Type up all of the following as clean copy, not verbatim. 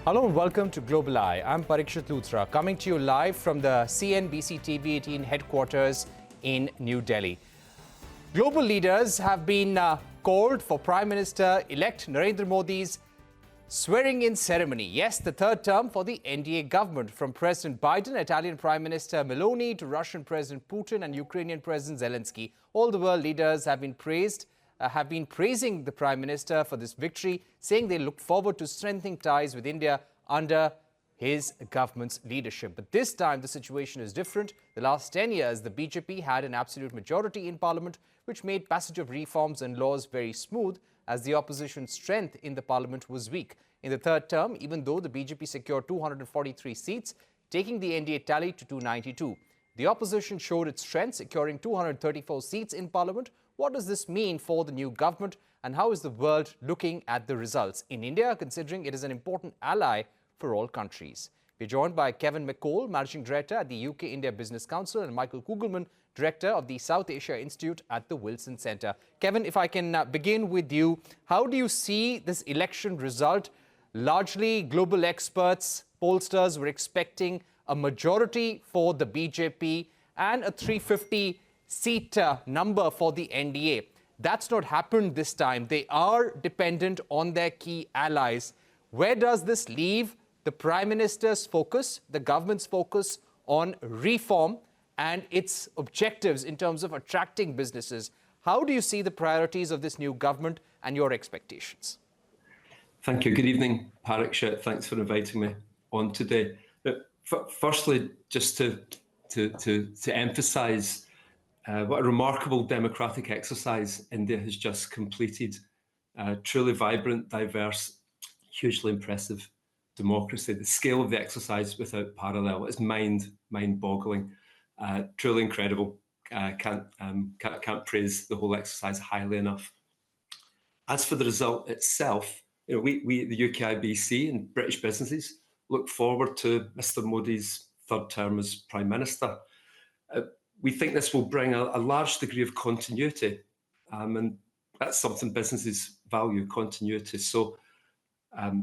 Hello and welcome to Global Eye. I'm Parikshit Luthra, coming to you live from the CNBC TV18 headquarters in New Delhi. Global leaders have been called for Prime Minister-elect Narendra Modi's swearing-in ceremony. Yes, the third term for the NDA government, from President Biden, Italian Prime Minister Meloni, to Russian President Putin and Ukrainian President Zelensky. All the world leaders have been praising the Prime Minister for this victory, saying they look forward to strengthening ties with India under his government's leadership. But this time the situation is different. The last 10 years, the BJP had an absolute majority in parliament, which made passage of reforms and laws very smooth, as the opposition's strength in the parliament was weak. In the third term, even though the BJP secured 243 seats, taking the NDA tally to 292. The opposition showed its strength, securing 234 seats in parliament. What does this mean for the new government, and how is the world looking at the results in India, considering it is an important ally for all countries? We're joined by Kevin McCall, Managing Director at the UK-India Business Council, and Michael Kugelman, Director of the South Asia Institute at the Wilson Centre. Kevin, if I can begin with you, how do you see this election result? Largely, global experts, pollsters were expecting a majority for the BJP and a 350-seat number for the NDA. That's not happened this time. They are dependent on their key allies. Where does this leave the Prime Minister's focus, the government's focus on reform and its objectives in terms of attracting businesses? How do you see the priorities of this new government and your expectations? Thank you. Good evening, Parikshit. Thanks for inviting me on today. Firstly, just to emphasise what a remarkable democratic exercise India has just completed. Truly vibrant, diverse, hugely impressive democracy. The scale of the exercise without parallel is mind-boggling. Truly incredible. Can't praise the whole exercise highly enough. As for the result itself, we the UKIBC and British businesses look forward to Mr. Modi's third term as Prime Minister. We think this will bring a large degree of continuity, and that's something businesses value, continuity. So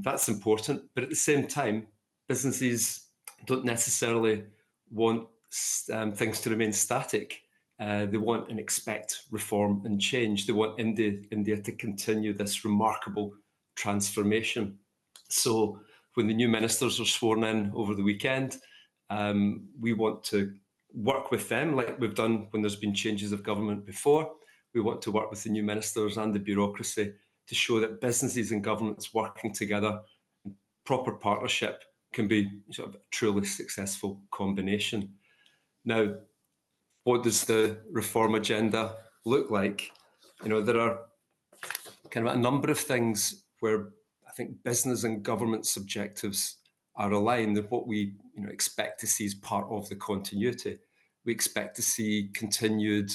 that's important. But at the same time, businesses don't necessarily want things to remain static. They want and expect reform and change. They want India to continue this remarkable transformation. So when the new ministers are sworn in over the weekend, we want to work with them like we've done when there's been changes of government before. We want to work with the new ministers and the bureaucracy to show that businesses and governments working together in proper partnership can be sort of a truly successful combination. Now, what does the reform agenda look like? There are kind of a number of things where I think business and government's objectives are aligned, and what we expect to see as part of the continuity. We expect to see continued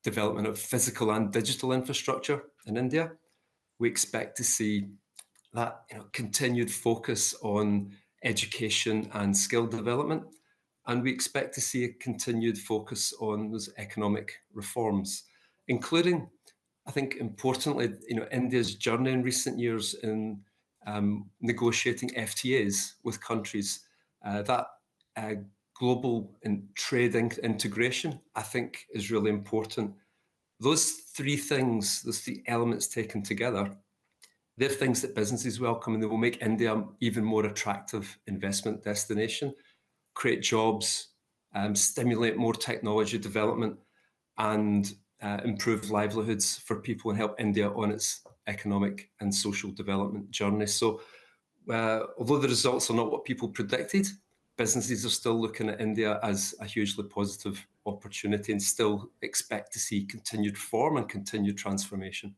development of physical and digital infrastructure in India. We expect to see that continued focus on education and skill development, and we expect to see a continued focus on those economic reforms, including, I think, importantly, India's journey in recent years in negotiating FTAs with countries. That global and trading integration, I think, is really important. Those three things, those three elements taken together, they're things that businesses welcome, and they will make India an even more attractive investment destination, create jobs, stimulate more technology development, and improve livelihoods for people and help India on its economic and social development journey. So although the results are not what people predicted, businesses are still looking at India as a hugely positive opportunity and still expect to see continued reform and continued transformation.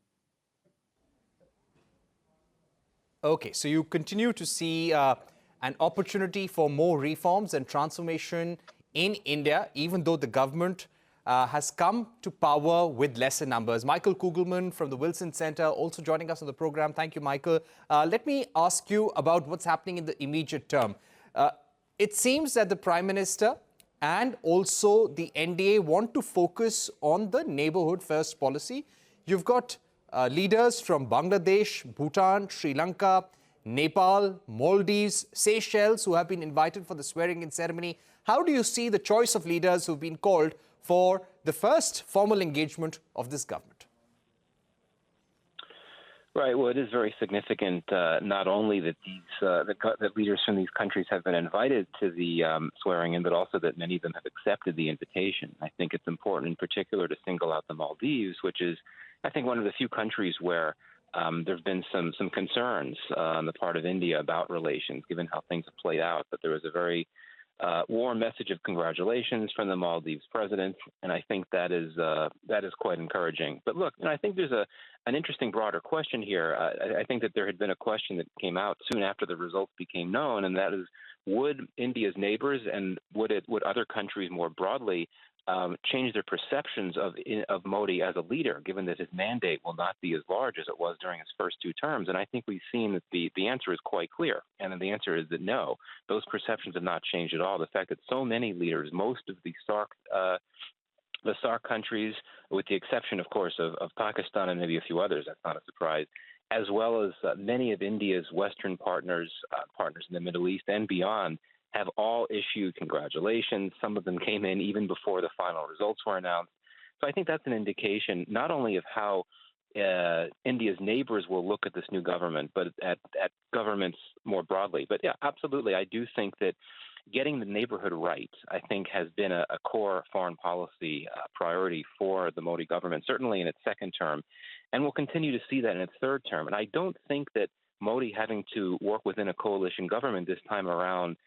Okay, so you continue to see an opportunity for more reforms and transformation in India, even though the government has come to power with lesser numbers. Michael Kugelman from the Wilson Centre also joining us on the program. Thank you, Michael. Let me ask you about what's happening in the immediate term. It seems that the Prime Minister and also the NDA want to focus on the neighbourhood first policy. You've got leaders from Bangladesh, Bhutan, Sri Lanka, Nepal, Maldives, Seychelles, who have been invited for the swearing-in ceremony. How do you see the choice of leaders who've been called for the first formal engagement of this government? Right. Well, it is very significant not only that that leaders from these countries have been invited to the swearing-in, but also that many of them have accepted the invitation. I think it's important, in particular, to single out the Maldives, which is, I think, one of the few countries where there have been some concerns on the part of India about relations, given how things have played out. But there was a very warm message of congratulations from the Maldives president, and I think that is quite encouraging. But look, I think there's an interesting broader question here. I think that there had been a question that came out soon after the results became known, and that is, would India's neighbors and would other countries more broadly change their perceptions of Modi as a leader, given that his mandate will not be as large as it was during his first two terms? And I think we've seen that the answer is quite clear. And the answer is that no, those perceptions have not changed at all. The fact that so many leaders, most of the SAARC countries, with the exception, of course, of Pakistan and maybe a few others, that's not a surprise, as well as many of India's Western partners in the Middle East and beyond, have all issued congratulations. Some of them came in even before the final results were announced. So I think that's an indication not only of how India's neighbors will look at this new government, but at governments more broadly. But yeah, absolutely, I do think that getting the neighborhood right, I think, has been a core foreign policy priority for the Modi government, certainly in its second term, and we'll continue to see that in its third term. And I don't think that Modi having to work within a coalition government this time around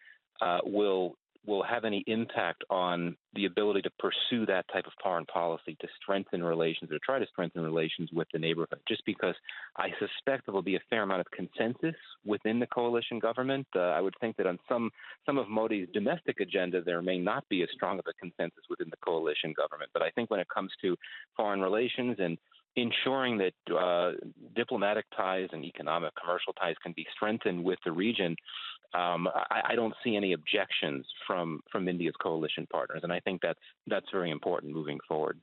will have any impact on the ability to pursue that type of foreign policy, to strengthen relations or try to strengthen relations with the neighborhood, just because I suspect there will be a fair amount of consensus within the coalition government. I would think that on some of Modi's domestic agenda, there may not be as strong of a consensus within the coalition government. But I think when it comes to foreign relations and ensuring that diplomatic ties and economic, commercial ties can be strengthened with the region, I don't see any objections from India's coalition partners, and I think that's very important moving forward.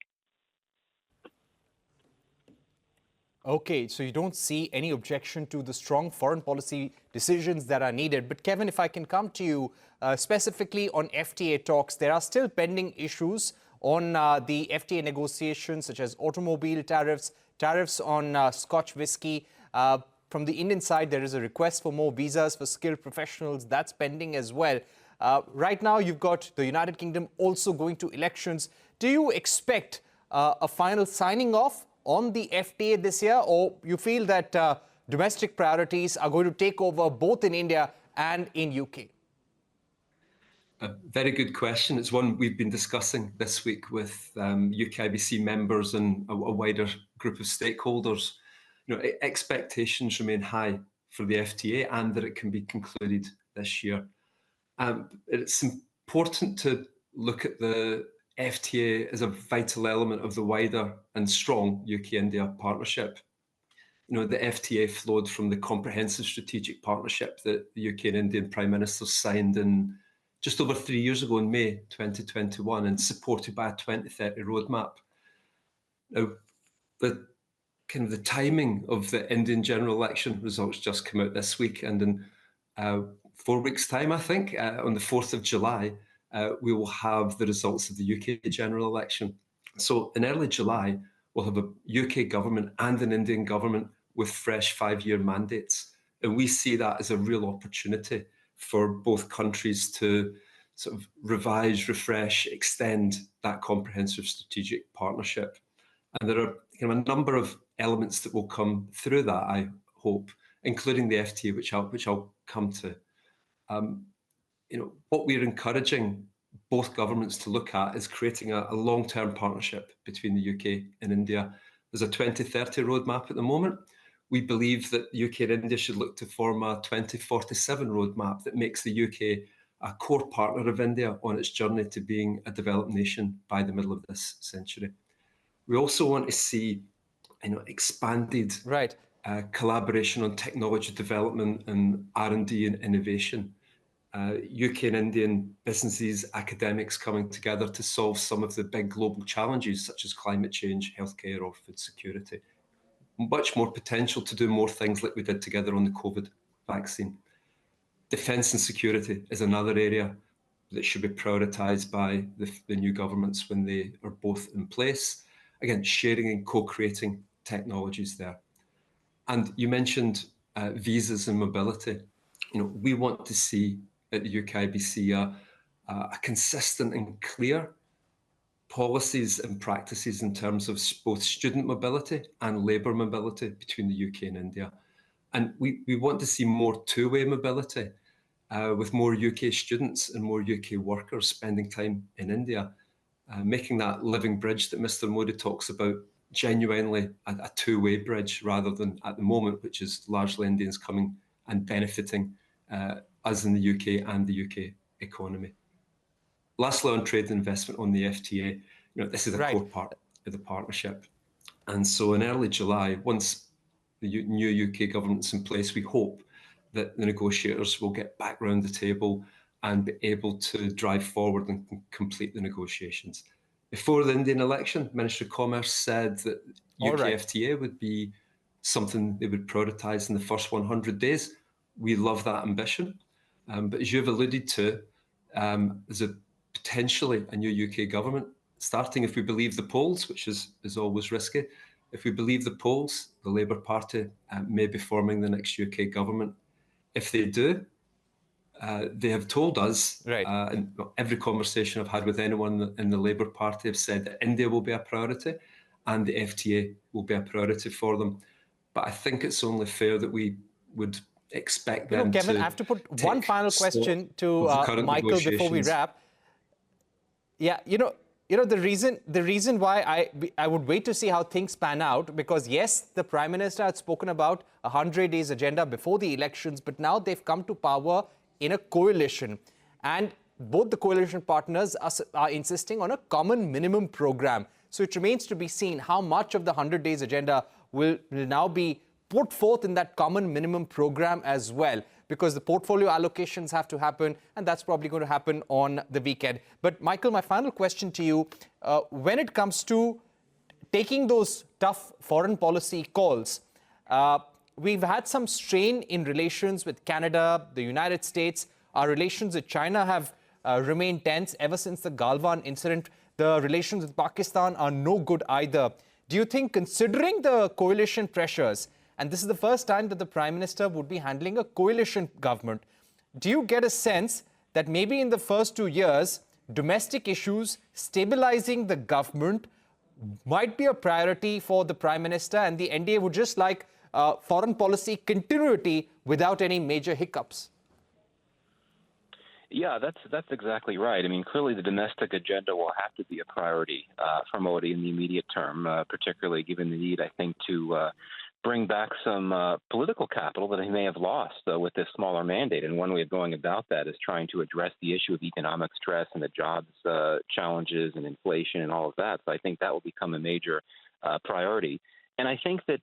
Okay, so you don't see any objection to the strong foreign policy decisions that are needed. But Kevin, if I can come to you specifically on FTA talks, there are still pending issues on the FTA negotiations, such as automobile tariffs, tariffs on Scotch whiskey. From the Indian side, there is a request for more visas for skilled professionals. That's pending as well. Right now, you've got the United Kingdom also going to elections. Do you expect a final signing off on the FTA this year, or you feel that domestic priorities are going to take over both in India and in UK? A very good question. It's one we've been discussing this week with UKIBC members and a wider group of stakeholders. Expectations remain high for the FTA and that it can be concluded this year. It's important to look at the FTA as a vital element of the wider and strong UK-India partnership. The FTA flowed from the comprehensive strategic partnership that the UK and Indian Prime Ministers signed in just over 3 years ago in May 2021 and supported by a 2030 roadmap. Now, the timing of the Indian general election results just come out this week, and in 4 weeks' time, I think, on the 4th of July, we will have the results of the UK general election. So in early July, we'll have a UK government and an Indian government with fresh 5-year mandates. And we see that as a real opportunity for both countries to sort of revise, refresh, extend that comprehensive strategic partnership. And there are a number of elements that will come through that, I hope, including the FTA, which I'll come to. What we're encouraging both governments to look at is creating a long-term partnership between the UK and India. There's a 2030 roadmap at the moment. We believe that the UK and India should look to form a 2047 roadmap that makes the UK a core partner of India on its journey to being a developed nation by the middle of this century. We also want to see expanded collaboration on technology development and R&D and innovation. UK and Indian businesses, academics coming together to solve some of the big global challenges such as climate change, healthcare or food security. Much more potential to do more things like we did together on the COVID vaccine. Defence and security is another area that should be prioritised by the new governments when they are both in place. Again, sharing and co-creating technologies there. And you mentioned visas and mobility. We want to see at the UKIBC a consistent and clear policies and practices in terms of both student mobility and labour mobility between the UK and India. And we want to see more two-way mobility with more UK students and more UK workers spending time in India, making that living bridge that Mr. Modi talks about genuinely a two-way bridge rather than at the moment, which is largely Indians coming and benefiting us in the UK and the UK economy. Lastly, on trade and investment on the FTA, this is a core part of the partnership. And so in early July, once the new UK government's in place, we hope that the negotiators will get back round the table and be able to drive forward and complete the negotiations. Before the Indian election, Minister of Commerce said that UK FTA would be something they would prioritise in the first 100 days. We love that ambition. But as you've alluded to, there's potentially a new UK government starting, if we believe the polls, which is always risky. If we believe the polls, the Labour Party may be forming the next UK government. If they do, they have told us, in every conversation I've had with anyone in the Labour Party have said that India will be a priority and the FTA will be a priority for them. But I think it's only fair that we would expect them Kevin, to I have to put one final question to Michael before we wrap. Yeah, the reason why I would wait to see how things pan out, because yes, the Prime Minister had spoken about a 100 days agenda before the elections, but now they've come to power in a coalition, and both the coalition partners are insisting on a common minimum program. So it remains to be seen how much of the 100 days agenda will now be put forth in that common minimum program as well, because the portfolio allocations have to happen, and that's probably going to happen on the weekend. But Michael, my final question to you, when it comes to taking those tough foreign policy calls, we've had some strain in relations with Canada, the United States. Our relations with China have remained tense ever since the Galwan incident. The relations with Pakistan are no good either. Do you think, considering the coalition pressures, and this is the first time that the Prime Minister would be handling a coalition government, do you get a sense that maybe in the first 2 years, domestic issues, stabilizing the government might be a priority for the Prime Minister, and the NDA would just like foreign policy continuity without any major hiccups? Yeah, that's exactly right. I mean, clearly the domestic agenda will have to be a priority for Modi in the immediate term, particularly given the need, I think, to bring back some political capital that he may have lost with this smaller mandate. And one way of going about that is trying to address the issue of economic stress and the jobs challenges and inflation and all of that. So I think that will become a major priority. And I think that,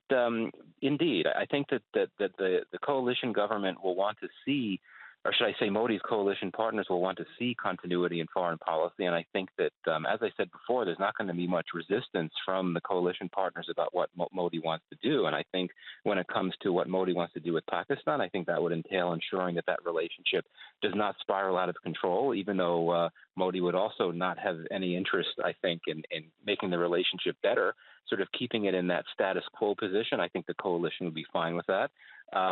indeed, I think that the coalition government will want to see, or should I say Modi's coalition partners will want to see continuity in foreign policy. And I think that, as I said before, there's not going to be much resistance from the coalition partners about what Modi wants to do. And I think when it comes to what Modi wants to do with Pakistan, I think that would entail ensuring that that relationship does not spiral out of control, even though Modi would also not have any interest, I think, in making the relationship better, sort of keeping it in that status quo position. I think the coalition would be fine with that.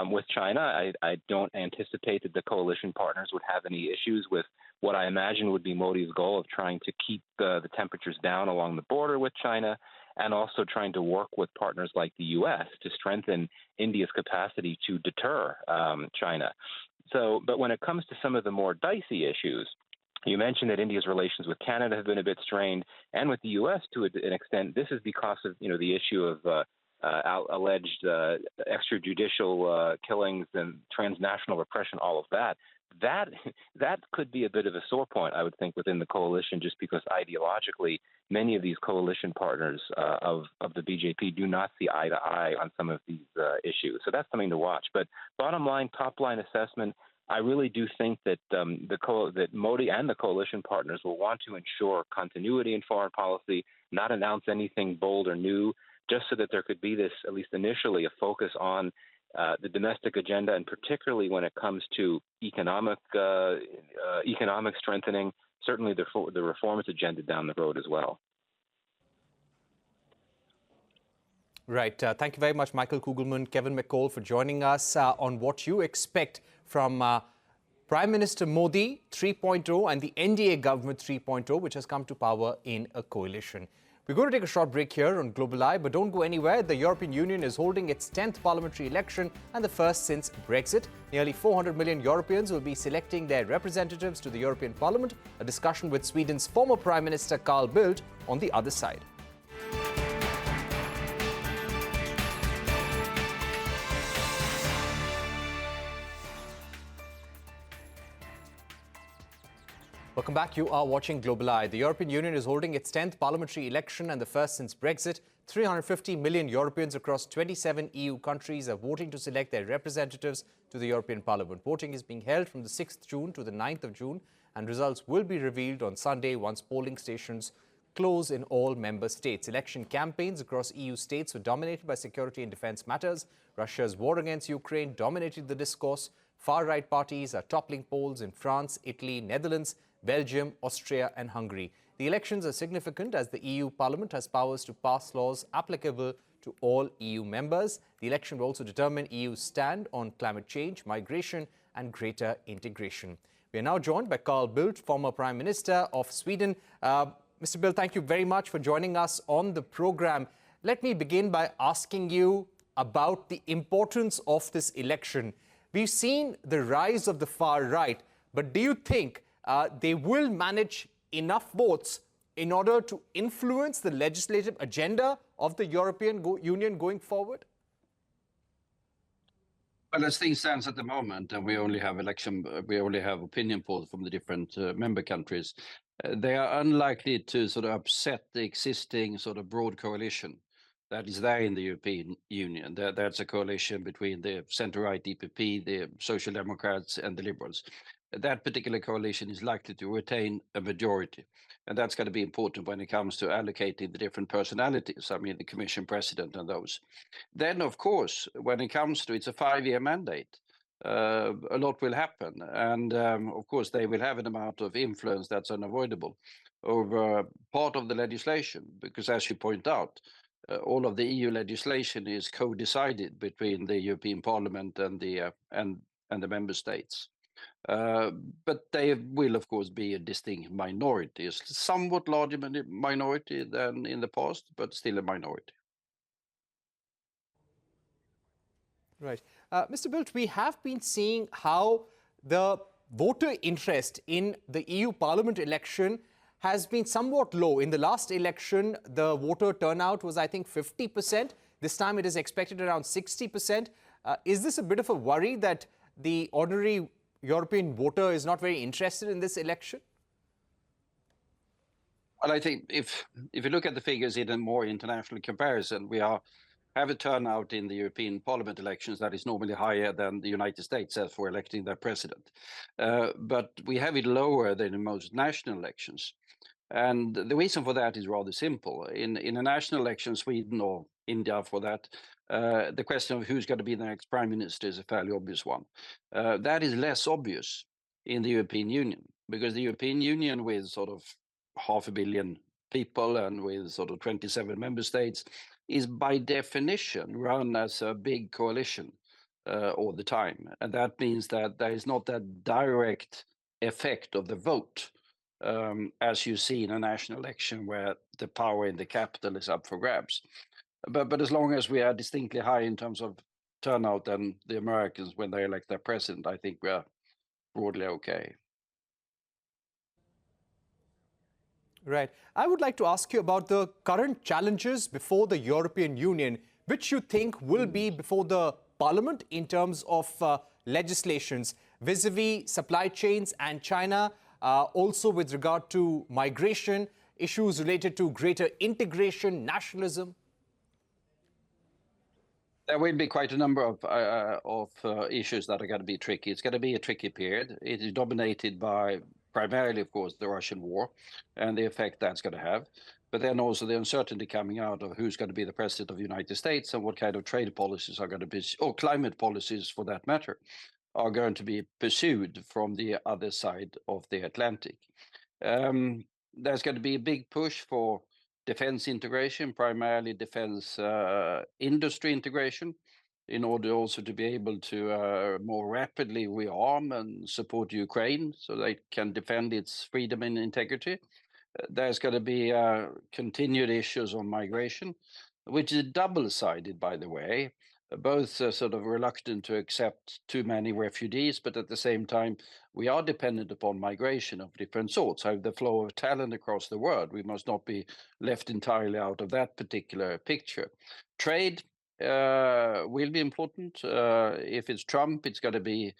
With China, I don't anticipate that the coalition partners would have any issues with what I imagine would be Modi's goal of trying to keep the temperatures down along the border with China, and also trying to work with partners like the U.S. to strengthen India's capacity to deter China. But when it comes to some of the more dicey issues, you mentioned that India's relations with Canada have been a bit strained, and with the U.S. to an extent. This is because of the issue of alleged extrajudicial killings and transnational repression, all of that. That could be a bit of a sore point, I would think, within the coalition, just because ideologically many of these coalition partners of the BJP do not see eye to eye on some of these issues. So that's something to watch. But bottom line, top line assessment, I really do think that that Modi and the coalition partners will want to ensure continuity in foreign policy, not announce anything bold or new, just so that there could be this, at least initially, a focus on the domestic agenda, and particularly when it comes to economic strengthening, certainly the reforms agenda down the road as well. Right. Thank you very much, Michael Kugelman, Kevin McCall, for joining us on what you expect from Prime Minister Modi 3.0 and the NDA government 3.0, which has come to power in a coalition. We're going to take a short break here on Global Eye, but don't go anywhere. The European Union is holding its 10th parliamentary election and the first since Brexit. Nearly 400 million Europeans will be selecting their representatives to the European Parliament. A discussion with Sweden's former Prime Minister Carl Bildt on the other side. Welcome back. You are watching Global Eye. The European Union is holding its 10th parliamentary election and the first since Brexit. 350 million Europeans across 27 EU countries are voting to select their representatives to the European Parliament. Voting is being held from the 6th June to the 9th of June, and results will be revealed on Sunday once polling stations close in all member states. Election campaigns across EU states were dominated by security and defense matters. Russia's war against Ukraine dominated the discourse. Far-right parties are toppling polls in France, Italy, Netherlands, Belgium, Austria and Hungary. The elections are significant as the EU Parliament has powers to pass laws applicable to all EU members. The election will also determine EU's stand on climate change, migration and greater integration. We are now joined by Carl Bildt, former Prime Minister of Sweden. Mr. Bildt, thank you very much for joining us on the program. Let me begin by asking you about the importance of this election. We've seen the rise of the far right, but do you think they will manage enough votes in order to influence the legislative agenda of the European Union going forward? Well, as things stands at the moment, and we only have opinion polls from the different member countries, they are unlikely to sort of upset the existing sort of broad coalition that is there in the European Union. That's a coalition between the centre-right EPP, the Social Democrats and the Liberals. That particular coalition is likely to retain a majority. And that's going to be important when it comes to allocating the different personalities, I mean, the Commission President and those. Then, of course, when it comes to it's a 5-year mandate, a lot will happen. And of course, they will have an amount of influence that's unavoidable over part of the legislation, because as you point out, all of the EU legislation is co-decided between the European Parliament and the member states. But they will, of course, be a distinct minority, a somewhat larger minority than in the past, but still a minority. Right. Mr. Bildt, we have been seeing how the voter interest in the EU Parliament election has been somewhat low. In the last election, the voter turnout was, I think, 50%. This time it is expected around 60%. Is this a bit of a worry that the ordinary European voter is not very interested in this election? Well, I think if you look at the figures in a more international comparison, we have a turnout in the European Parliament elections that is normally higher than the United States has for electing their president. But we have it lower than in most national elections. And the reason for that is rather simple. In a national election, Sweden or India for that, the question of who's going to be the next prime minister is a fairly obvious one. That is less obvious in the European Union, because the European Union, with sort of 500 million people and with sort of 27 member states, is by definition run as a big coalition all the time. And that means that there is not that direct effect of the vote as you see in a national election where the power in the capital is up for grabs. But as long as we are distinctly high in terms of turnout than the Americans when they elect their president, I think we are broadly okay. Right. I would like to ask you about the current challenges before the European Union, which you think will be before the Parliament in terms of legislations vis-a-vis supply chains and China, also with regard to migration, issues related to greater integration, nationalism? There will be quite a number of issues that are going to be tricky. It's going to be a tricky period. It is dominated by primarily, of course, the Russian war and the effect that's going to have. But then also the uncertainty coming out of who's going to be the president of the United States and what kind of trade policies are going to be, or climate policies for that matter, are going to be pursued from the other side of the Atlantic. There's going to be a big push for defense integration, primarily defense industry integration, in order also to be able to more rapidly rearm and support Ukraine so they can defend its freedom and integrity. There's going to be continued issues on migration, which is double-sided, by the way, both sort of reluctant to accept too many refugees, but at the same time, we are dependent upon migration of different sorts, so the flow of talent across the world. We must not be left entirely out of that particular picture. Trade will be important. If it's Trump, it's going to be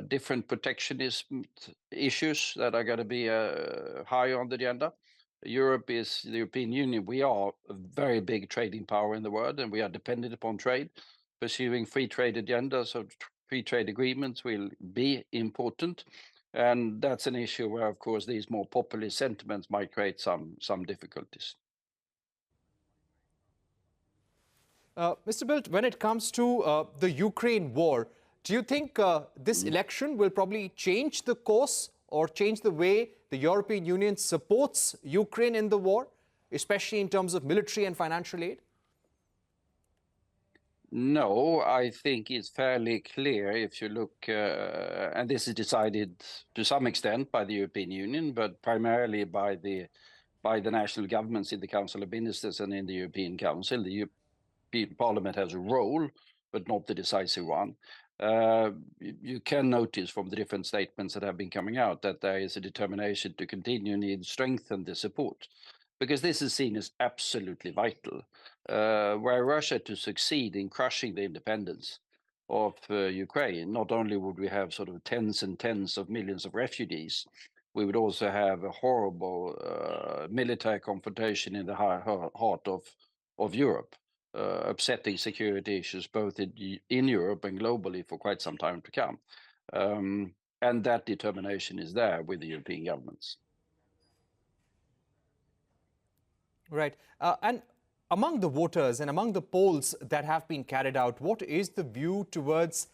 different protectionism issues that are going to be high on the agenda. Europe is the European Union. We are a very big trading power in the world, and we are dependent upon trade. Pursuing free trade agendas or free trade agreements will be important. And that's an issue where, of course, these more populist sentiments might create some difficulties. Mr. Bildt, when it comes to the Ukraine war, do you think this election will probably change the course or change the way the European Union supports Ukraine in the war, especially in terms of military and financial aid? No, I think it's fairly clear if you look, and this is decided to some extent by the European Union, but primarily by the national governments in the Council of Ministers and in the European Council. The European Parliament has a role, but not the decisive one. You can notice from the different statements that have been coming out that there is a determination to continue and strengthen the support, because this is seen as absolutely vital. Were Russia to succeed in crushing the independence of Ukraine, not only would we have sort of tens and tens of millions of refugees, we would also have a horrible military confrontation in the heart of Europe. Upsetting security issues both in Europe and globally for quite some time to come. And that determination is there with the European governments. Right. And among the voters and among the polls that have been carried out, what is the view towards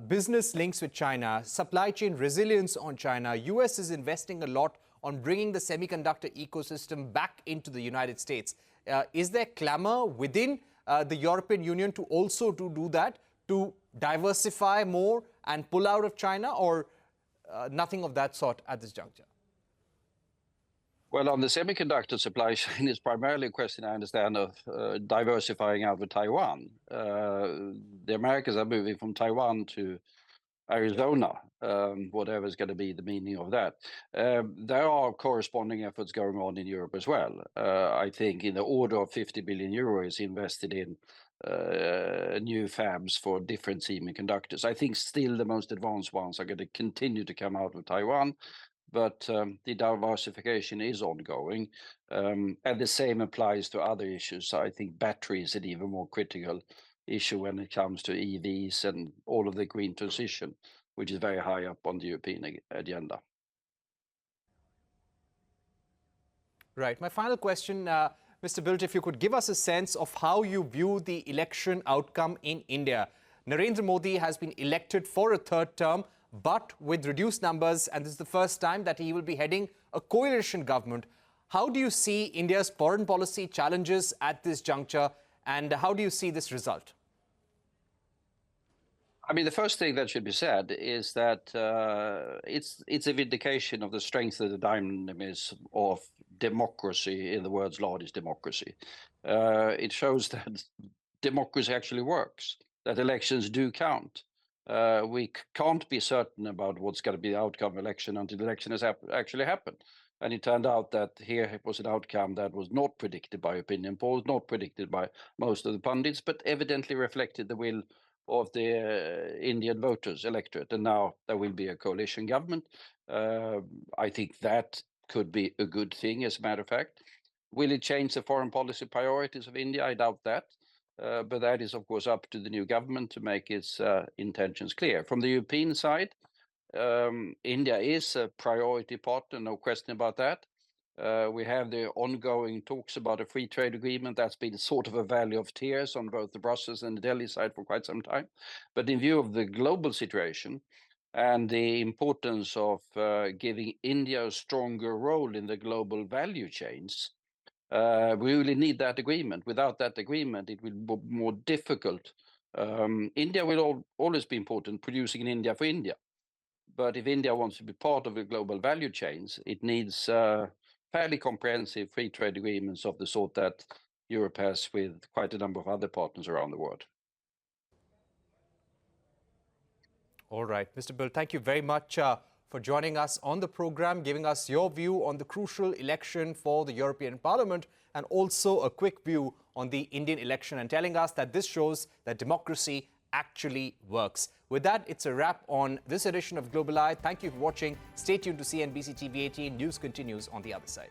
business links with China, supply chain resilience on China? US is investing a lot on bringing the semiconductor ecosystem back into the United States. Is there clamor within the European Union to also do that, to diversify more and pull out of China, or nothing of that sort at this juncture? Well, on the semiconductor supply chain, it's primarily a question, I understand, of diversifying out of Taiwan. The Americans are moving from Taiwan to Arizona, whatever is going to be the meaning of that. There are corresponding efforts going on in Europe as well. I think in the order of 50 billion euros invested in new fabs for different semiconductors. I think still the most advanced ones are going to continue to come out of Taiwan, but the diversification is ongoing. And the same applies to other issues. I think battery is an even more critical issue when it comes to EVs and all of the green transition, which is very high up on the European agenda. Right. My final question, Mr. Bildt, if you could give us a sense of how you view the election outcome in India. Narendra Modi has been elected for a third term, but with reduced numbers, and this is the first time that he will be heading a coalition government. How do you see India's foreign policy challenges at this juncture, and how do you see this result? I mean, the first thing that should be said is that it's a vindication of the strength of the dynamism of democracy in the world's largest democracy. It shows that democracy actually works, that elections do count. We can't be certain about what's going to be the outcome of election until the election has actually happened. And it turned out that here it was an outcome that was not predicted by opinion polls, not predicted by most of the pundits, but evidently reflected the will of the Indian voters electorate. And now there will be a coalition government. I think that could be a good thing, as a matter of fact. Will it change the foreign policy priorities of India? I doubt that. But that is, of course, up to the new government to make its intentions clear. From the European side, India is a priority partner, no question about that. We have the ongoing talks about a free trade agreement that's been sort of a valley of tears on both the Brussels and the Delhi side for quite some time. But in view of the global situation and the importance of giving India a stronger role in the global value chains, we really need that agreement. Without that agreement, it will be more difficult. India will always be important, producing in India for India. But if India wants to be part of the global value chains, it needs fairly comprehensive free trade agreements of the sort that Europe has with quite a number of other partners around the world. All right, Mr. Bildt, thank you very much for joining us on the program, giving us your view on the crucial election for the European Parliament, and also a quick view on the Indian election, and telling us that this shows that democracy actually works. With that, it's a wrap on this edition of Global Eye. Thank you for watching. Stay tuned to CNBC TV 18. News continues on the other side.